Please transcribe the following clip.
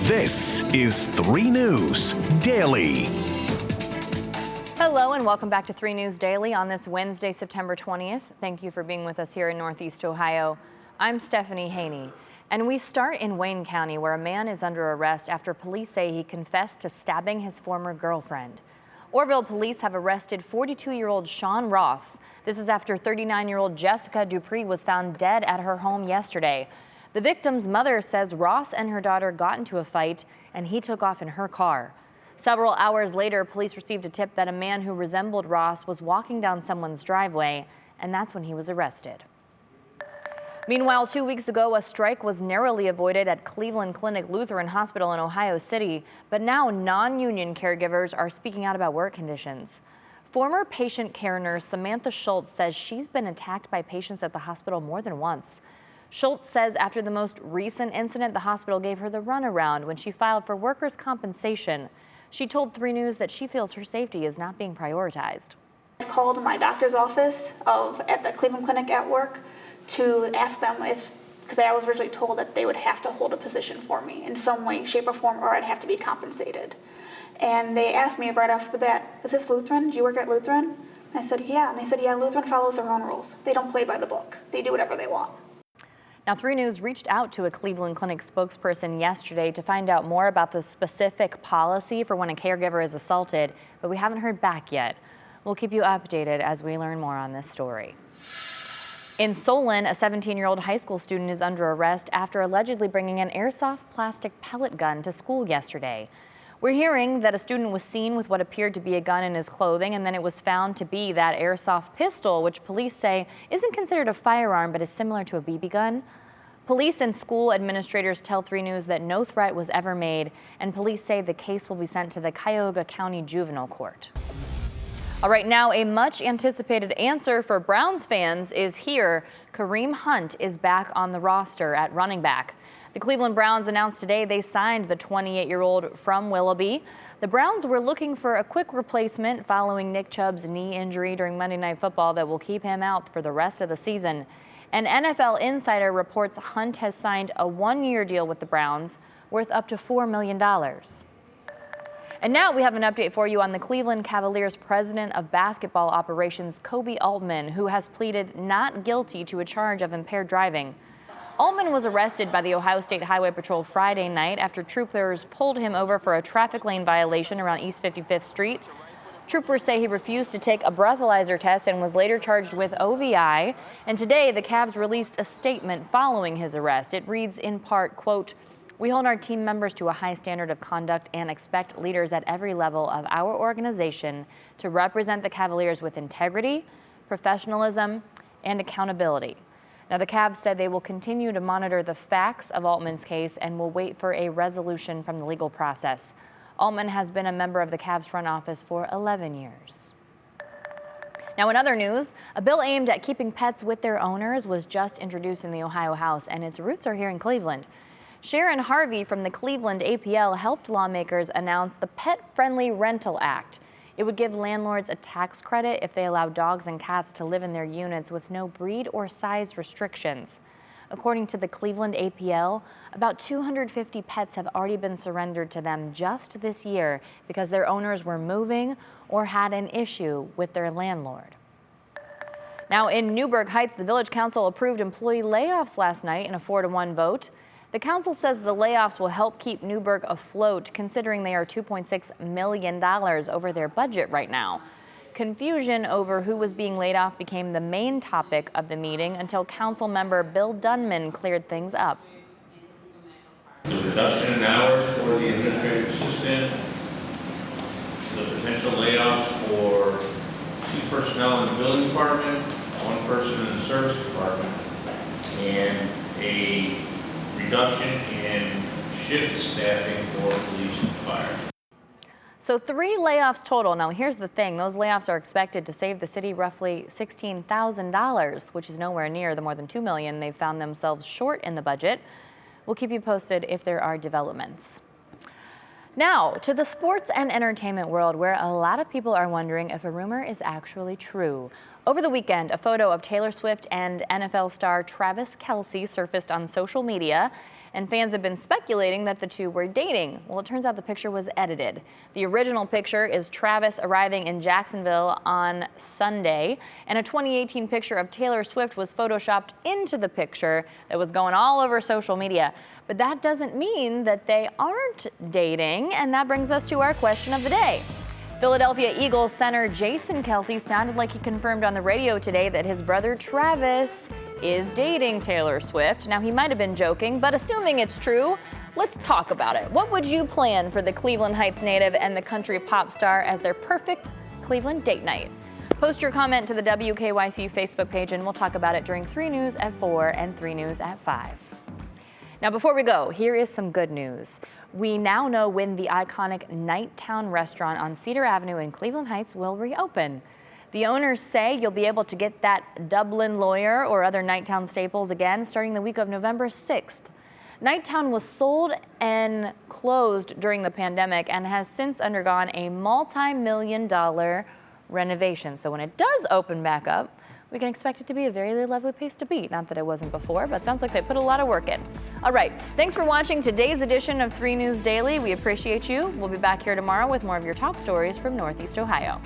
This is 3 News Daily. Hello and welcome back to 3 News Daily on this Wednesday, September 20th. Thank you for being with us here in Northeast Ohio. I'm Stephanie Haney, and we start in Wayne County, where a man is under arrest after police say he confessed to stabbing his former girlfriend. Orville police have arrested 42-year-old Sean Ross. This is after 39-year-old Jessica Dupree was found dead at her home yesterday. The victim's mother says Ross and her daughter got into a fight and he took off in her car. Several hours later, police received a tip that a man who resembled Ross was walking down someone's driveway, and that's when he was arrested. Meanwhile, 2 weeks ago, a strike was narrowly avoided at Cleveland Clinic Lutheran Hospital in Ohio City, but now non-union caregivers are speaking out about work conditions. Former patient care nurse Samantha Schultz says she's been attacked by patients at the hospital more than once. Schultz says after the most recent incident, the hospital gave her the runaround when she filed for workers' compensation. She told 3 News that she feels her safety is not being prioritized. I called my doctor's office at the Cleveland Clinic at work to ask them because I was originally told that they would have to hold a position for me in some way, shape, or form, or I'd have to be compensated. And they asked me right off the bat, "Is this Lutheran? Do you work at Lutheran?" I said, "Yeah." And they said, "Yeah, Lutheran follows their own rules. They don't play by the book. They do whatever they want." Now, 3 News reached out to a Cleveland Clinic spokesperson yesterday to find out more about the specific policy for when a caregiver is assaulted, but we haven't heard back yet. We'll keep you updated as we learn more on this story. In Solon, a 17-year-old high school student is under arrest after allegedly bringing an airsoft plastic pellet gun to school yesterday. We're hearing that a student was seen with what appeared to be a gun in his clothing, and then it was found to be that airsoft pistol, which police say isn't considered a firearm but is similar to a BB gun. Police and school administrators tell 3 News that no threat was ever made, and police say the case will be sent to the Cuyahoga County Juvenile Court. All right, now a much anticipated answer for Browns fans is here. Kareem Hunt is back on the roster at running back. The Cleveland Browns announced today they signed the 28-year-old from Willoughby. The Browns were looking for a quick replacement following Nick Chubb's knee injury during Monday Night Football that will keep him out for the rest of the season. An NFL insider reports Hunt has signed a 1-year deal with the Browns worth up to $4 million. And now we have an update for you on the Cleveland Cavaliers president of basketball operations, Koby Altman, who has pleaded not guilty to a charge of impaired driving. Altman was arrested by the Ohio State Highway Patrol Friday night after troopers pulled him over for a traffic lane violation around East 55th Street. Troopers say he refused to take a breathalyzer test and was later charged with OVI. And today, the Cavs released a statement following his arrest. It reads in part, quote, "We hold our team members to a high standard of conduct and expect leaders at every level of our organization to represent the Cavaliers with integrity, professionalism, and accountability." Now, the Cavs said they will continue to monitor the facts of Altman's case and will wait for a resolution from the legal process. Altman has been a member of the Cavs front office for 11 years. Now, in other news, a bill aimed at keeping pets with their owners was just introduced in the Ohio House, and its roots are here in Cleveland. Sharon Harvey from the Cleveland APL helped lawmakers announce the Pet-Friendly Rental Act. It would give landlords a tax credit if they allow dogs and cats to live in their units with no breed or size restrictions. According to the Cleveland APL, about 250 pets have already been surrendered to them just this year because their owners were moving or had an issue with their landlord. Now, in Newburgh Heights, the Village Council approved employee layoffs last night in a 4-to-1 vote. The council says the layoffs will help keep Newburgh afloat, considering they are $2.6 million over their budget right now. Confusion over who was being laid off became the main topic of the meeting until council member Bill Dunman cleared things up. The reduction in hours for the administrative assistant, the potential layoffs for 2 personnel in the building department, 1 person in the service department, and a reduction in shift staffing for police and fire. So 3 layoffs total. Now, here's the thing. Those layoffs are expected to save the city roughly $16,000, which is nowhere near the more than $2 million they've found themselves short in the budget. We'll keep you posted if there are developments. Now, to the sports and entertainment world, where a lot of people are wondering if a rumor is actually true. Over the weekend, a photo of Taylor Swift and NFL star Travis Kelce surfaced on social media. and fans have been speculating that the two were dating. Well, it turns out the picture was edited. The original picture is Travis arriving in Jacksonville on Sunday, and a 2018 picture of Taylor Swift was photoshopped into the picture that was going all over social media. But that doesn't mean that they aren't dating, and that brings us to our question of the day. Philadelphia Eagles center Jason Kelce sounded like he confirmed on the radio today that his brother Travis is dating Taylor Swift. Now, he might have been joking, but assuming it's true, let's talk about it. What would you plan for the Cleveland Heights native and the country pop star as their perfect Cleveland date night? Post your comment to the WKYC Facebook page, and we'll talk about it during 3 News at 4 and 3 News at 5. Now, before we go, here is some good news. We now know when the iconic Nighttown restaurant on Cedar Avenue in Cleveland Heights will reopen. The owners say you'll be able to get that Dublin Lawyer or other Nighttown staples again starting the week of November 6th. Nighttown was sold and closed during the pandemic and has since undergone a multi-million-dollar renovation. So when it does open back up, we can expect it to be a very lovely place to be. Not that it wasn't before, but sounds like they put a lot of work in. All right, thanks for watching today's edition of 3 News Daily. We appreciate you. We'll be back here tomorrow with more of your top stories from Northeast Ohio.